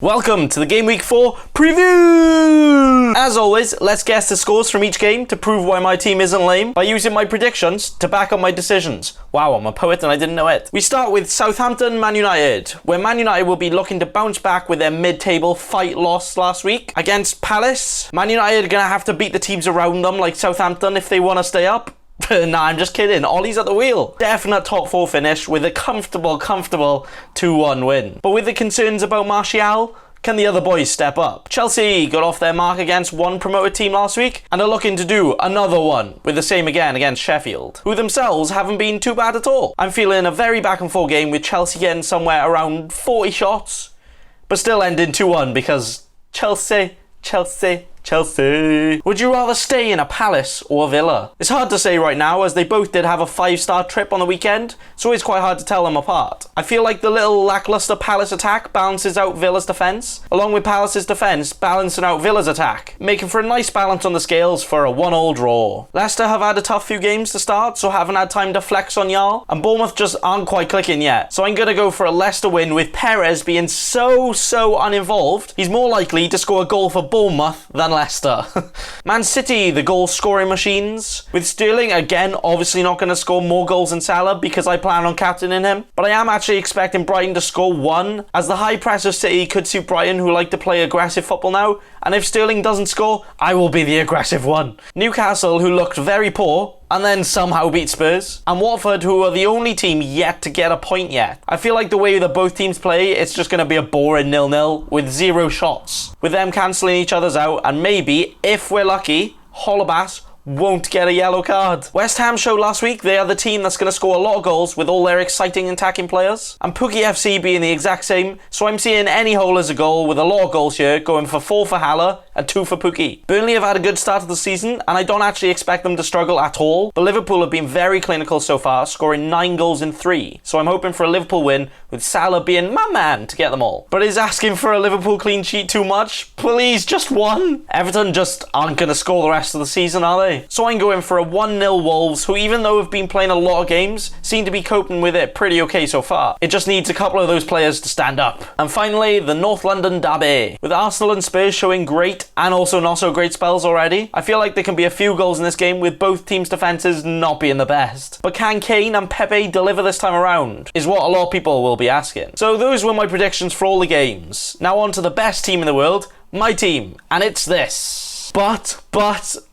Welcome to the Gameweek 4 preview! As always, let's guess the scores from each game to prove why my team isn't lame by using my predictions to back up my decisions. Wow, I'm a poet and I didn't know it. We start with Southampton Man United, where Man United will be looking to bounce back with their mid-table fight loss last week. Against Palace, Man United are going to have to beat the teams around them like Southampton if they want to stay up. Nah, I'm just kidding. Ollie's at the wheel. Definite top 4 finish with a comfortable 2-1 win. But with the concerns about Martial, can the other boys step up? Chelsea got off their mark against one promoted team last week and are looking to do another one with the same again against Sheffield, who themselves haven't been too bad at all. I'm feeling a very back and forth game with Chelsea getting somewhere around 40 shots, but still ending 2-1 because Chelsea. Would you rather stay in a Palace or a Villa? It's hard to say right now as they both did have a 5-star trip on the weekend, so it's quite hard to tell them apart. I feel like the little lackluster Palace attack balances out Villa's defence, along with Palace's defence balancing out Villa's attack, making for a nice balance on the scales for a 1-1 draw. Leicester have had a tough few games to start, so haven't had time to flex on Jarl, and Bournemouth just aren't quite clicking yet, so I'm going to go for a Leicester win with Perez being so uninvolved. He's more likely to score a goal for Bournemouth than Leicester. Man City, the goal scoring machines. With Sterling, again, obviously not going to score more goals than Salah because I plan on captaining him. But I am actually expecting Brighton to score 1, as the high press of City could suit Brighton, who like to play aggressive football now. And if Sterling doesn't score, I will be the aggressive one. Newcastle, who looked very poor, and then somehow beat Spurs. And Watford, who are the only team yet to get a point yet. I feel like the way that both teams play, it's just going to be a boring 0-0 with 0 shots. With them cancelling each other's out, and maybe, if we're lucky, Holobas won't get a yellow card. West Ham showed last week they are the team that's going to score a lot of goals with all their exciting attacking players. And Pookie FC being the exact same, so I'm seeing any hole as a goal with a lot of goals here, going for 4 for Haller and 2 for Pookie. Burnley have had a good start of the season, and I don't actually expect them to struggle at all, but Liverpool have been very clinical so far, scoring 9 goals in 3. So I'm hoping for a Liverpool win, with Salah being my man to get them all. But is asking for a Liverpool clean sheet too much? Please, just 1? Everton just aren't going to score the rest of the season, are they? So I'm going for a 1-0 Wolves, who even though have been playing a lot of games, seem to be coping with it pretty okay so far. It just needs a couple of those players to stand up. And finally, the North London derby. With Arsenal and Spurs showing great and also not so great spells already, I feel like there can be a few goals in this game with both teams' defences not being the best. But can Kane and Pepe deliver this time around? Is what a lot of people will be asking. So those were my predictions for all the games. Now on to the best team in the world, my team, and it's this. But,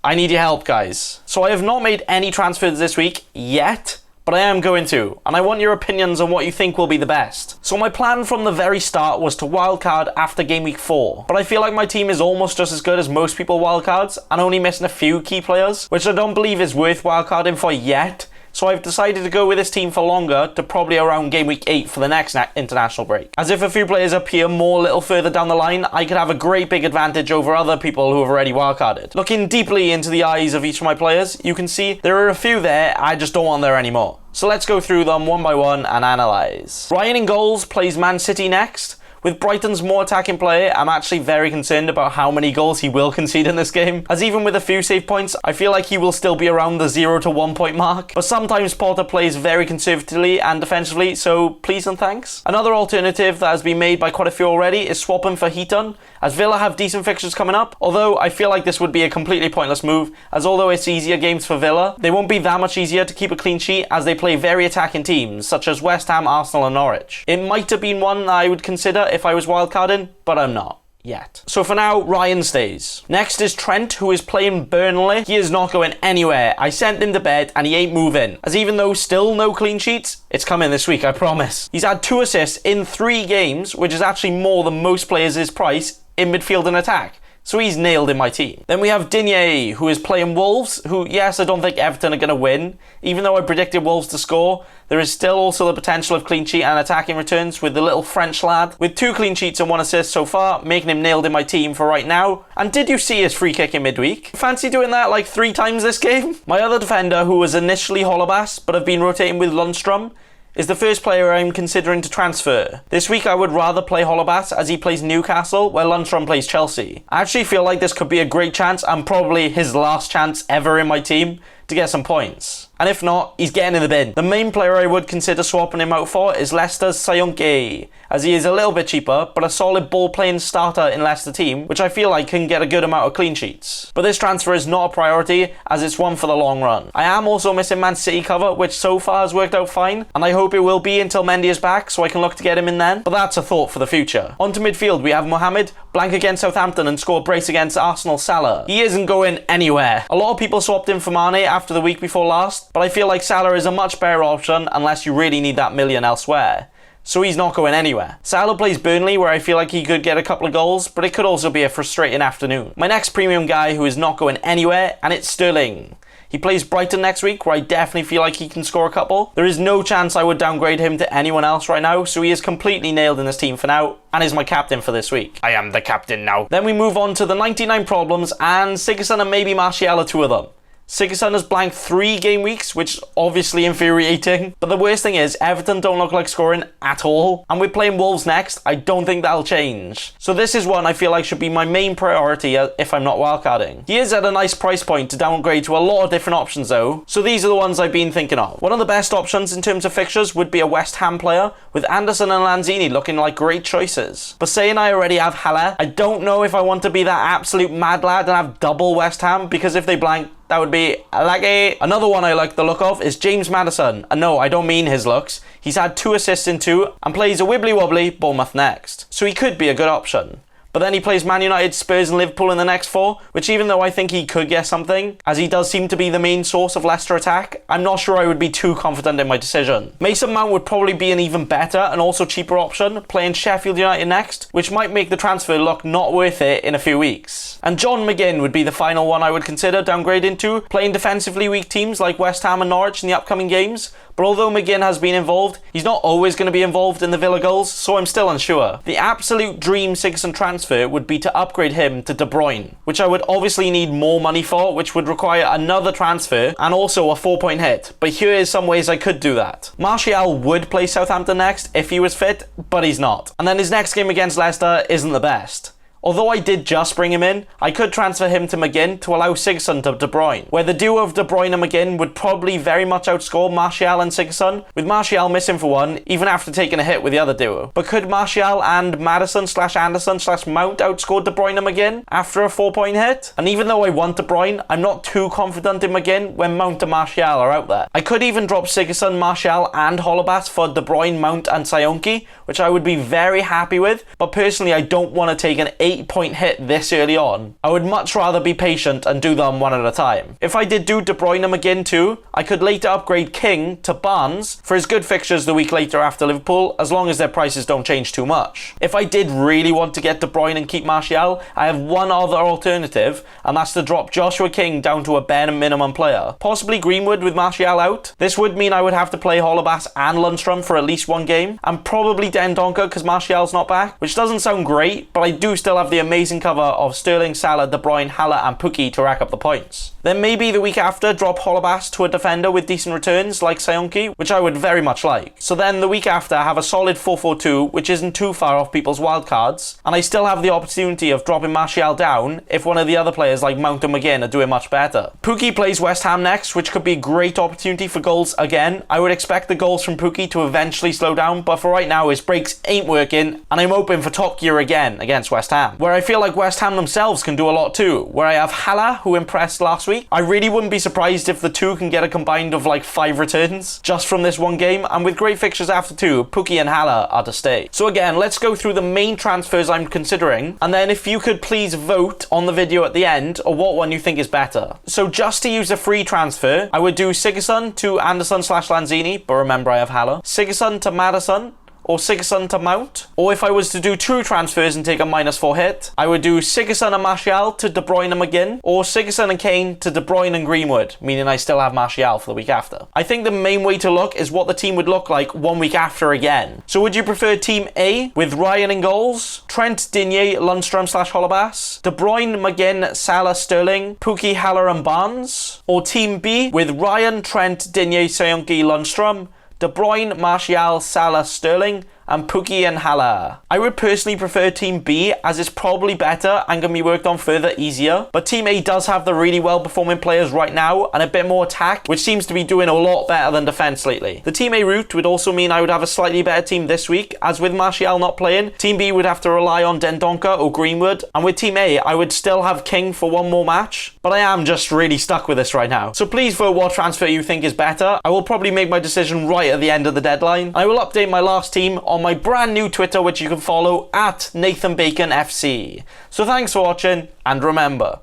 I need your help, guys. So I have not made any transfers this week yet, but I am going to, and I want your opinions on what you think will be the best. So my plan from the very start was to wildcard after Game Week 4, but I feel like my team is almost just as good as most people wildcards, and only missing a few key players, which I don't believe is worth wildcarding for yet. So I've decided to go with this team for longer, to probably around Game Week 8 for the next international break. As if a few players appear more a little further down the line, I could have a great big advantage over other people who have already wildcarded. Looking deeply into the eyes of each of my players, you can see there are a few there I just don't want there anymore. So let's go through them one by one and analyse. Ryan in goals plays Man City next. With Brighton's more attacking player, I'm actually very concerned about how many goals he will concede in this game, as even with a few save points, I feel like he will still be around the 0 to 1 point mark. But sometimes Potter plays very conservatively and defensively, so please and thanks. Another alternative that has been made by quite a few already is swapping for Heaton, as Villa have decent fixtures coming up, although I feel like this would be a completely pointless move, as although it's easier games for Villa, they won't be that much easier to keep a clean sheet as they play very attacking teams, such as West Ham, Arsenal and Norwich. It might have been one that I would consider if I was wildcarding, but I'm not yet. So for now, Ryan stays. Next is Trent, who is playing Burnley. He is not going anywhere. I sent him to bed and he ain't moving, as even though still no clean sheets, it's coming this week, I promise. He's had 2 assists in 3 games, which is actually more than most players his price in midfield and attack. So he's nailed in my team. Then we have Digne, who is playing Wolves, who, yes, I don't think Everton are going to win. Even though I predicted Wolves to score, there is still also the potential of clean sheet and attacking returns with the little French lad. With 2 clean sheets and 1 assist so far, making him nailed in my team for right now. And did you see his free kick in midweek? Fancy doing that like 3 times this game? My other defender, who was initially Holobas, but have been rotating with Lundstrom, is the first player I'm considering to transfer. This week I would rather play Holobas as he plays Newcastle, while Lundstrom plays Chelsea. I actually feel like this could be a great chance and probably his last chance ever in my team to get some points. And if not, he's getting in the bin. The main player I would consider swapping him out for is Leicester's Sayonke, as he is a little bit cheaper, but a solid ball-playing starter in Leicester team, which I feel like can get a good amount of clean sheets. But this transfer is not a priority, as it's one for the long run. I am also missing Man City cover, which so far has worked out fine, and I hope it will be until Mendy is back, so I can look to get him in then. But that's a thought for the future. On to midfield, we have Mohamed, blank against Southampton and score a brace against Arsenal Salah. He isn't going anywhere. A lot of people swapped him for Mane after the week before last, but I feel like Salah is a much better option unless you really need that million elsewhere. So he's not going anywhere. Salah plays Burnley, where I feel like he could get a couple of goals, but it could also be a frustrating afternoon. My next premium guy who is not going anywhere, and it's Sterling. He plays Brighton next week, where I definitely feel like he can score a couple. There is no chance I would downgrade him to anyone else right now, so he is completely nailed in this team for now, and is my captain for this week. I am the captain now. Then we move on to the 99 problems, and Sigurdsson and maybe Martial are two of them. Sigurdsson has blanked 3 game weeks, which is obviously infuriating. But the worst thing is, Everton don't look like scoring at all. And we're playing Wolves next. I don't think that'll change. So this is one I feel like should be my main priority if I'm not wildcarding. He is at a nice price point to downgrade to a lot of different options though. So these are the ones I've been thinking of. One of the best options in terms of fixtures would be a West Ham player, with Anderson and Lanzini looking like great choices. But saying I already have Haller, I don't know if I want to be that absolute mad lad and have double West Ham, because if they blank, that would be lucky. Another one I like the look of is James Madison. And no, I don't mean his looks. He's had 2 assists in 2 and plays a wibbly-wobbly Bournemouth next. So he could be a good option. But then he plays Man United, Spurs and Liverpool in the next 4, which even though I think he could get something, as he does seem to be the main source of Leicester attack, I'm not sure I would be too confident in my decision. Mason Mount would probably be an even better and also cheaper option, playing Sheffield United next, which might make the transfer look not worth it in a few weeks. And John McGinn would be the final one I would consider downgrading to, playing defensively weak teams like West Ham and Norwich in the upcoming games. But although McGinn has been involved, he's not always going to be involved in the Villa goals, so I'm still unsure. The absolute dream Sigurdsson transfer would be to upgrade him to De Bruyne, which I would obviously need more money for, which would require another transfer and also a 4-point hit. But here is some ways I could do that. Martial would play Southampton next if he was fit, but he's not. And then his next game against Leicester isn't the best. Although I did just bring him in, I could transfer him to McGinn to allow Sigurdsson to De Bruyne, where the duo of De Bruyne and McGinn would probably very much outscore Martial and Sigurdsson, with Martial missing for 1, even after taking a hit with the other duo. But could Martial and Madison/Anderson/Mount outscore De Bruyne and McGinn after a 4-point hit? And even though I want De Bruyne, I'm not too confident in McGinn when Mount and Martial are out there. I could even drop Sigurdsson, Martial and Holebas for De Bruyne, Mount and Sayonke, which I would be very happy with, but personally I don't want to take an 8-point hit this early on. I would much rather be patient and do them one at a time. If I did do De Bruyne and McGinn too, I could later upgrade King to Barnes for his good fixtures the week later after Liverpool, as long as their prices don't change too much. If I did really want to get De Bruyne and keep Martial, I have one other alternative, and that's to drop Joshua King down to a bare minimum player. Possibly Greenwood with Martial out. This would mean I would have to play Holebas and Lundstrom for at least 1 game, and probably Dendoncker because Martial's not back, which doesn't sound great, but I do still have the amazing cover of Sterling, Salah, De Bruyne, Haller and Pukki to rack up the points. Then maybe the week after drop Holebas to a defender with decent returns like Sayonke, which I would very much like. So then the week after I have a solid 4-4-2, which isn't too far off people's wildcards, and I still have the opportunity of dropping Martial down if one of the other players like Mount and McGinn are doing much better. Pukki plays West Ham next, which could be a great opportunity for goals again. I would expect the goals from Pukki to eventually slow down, but for right now his breaks ain't working, and I'm hoping for top gear again against West Ham, where I feel like West Ham themselves can do a lot too, where I have Haller, who impressed last week. I really wouldn't be surprised if the two can get a combined of like 5 returns just from this 1 game, and with great fixtures after 2, Pukki and Haller are to stay. So again, let's go through the main transfers I'm considering, and then if you could please vote on the video at the end or what one you think is better. So just to use a free transfer, I would do Sigurdsson to Anderson/Lanzini, but remember I have Haller, Sigurdsson to Madison, or Sigurdsson to Mount. Or if I was to do 2 transfers and take a -4 hit, I would do Sigurdsson and Martial to De Bruyne and McGinn, or Sigurdsson and Kane to De Bruyne and Greenwood, meaning I still have Martial for the week after. I think the main way to look is what the team would look like 1 week after again. So would you prefer Team A with Ryan in goals, Trent, Digne, Lundstrom/Holebas, De Bruyne, McGinn, Salah, Sterling, Pukki, Haller and Barnes? Or Team B with Ryan, Trent, Digne, Sayonke, Lundstrom, De Bruyne, Martial, Salah, Sterling, and Pookie and Hala. I would personally prefer Team B as it's probably better and can be worked on further easier, but Team A does have the really well performing players right now and a bit more attack, which seems to be doing a lot better than defense lately. The Team A route would also mean I would have a slightly better team this week, as with Martial not playing, Team B would have to rely on Dendonka or Greenwood, and with Team A I would still have King for one more match, but I am just really stuck with this right now. So please vote what transfer you think is better. I will probably make my decision right at the end of the deadline. I will update my last team on my brand new Twitter, which you can follow at NathanBaconFC. So thanks for watching, and remember,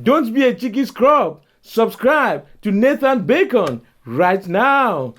don't be a cheeky scrub. Subscribe to Nathan Bacon right now.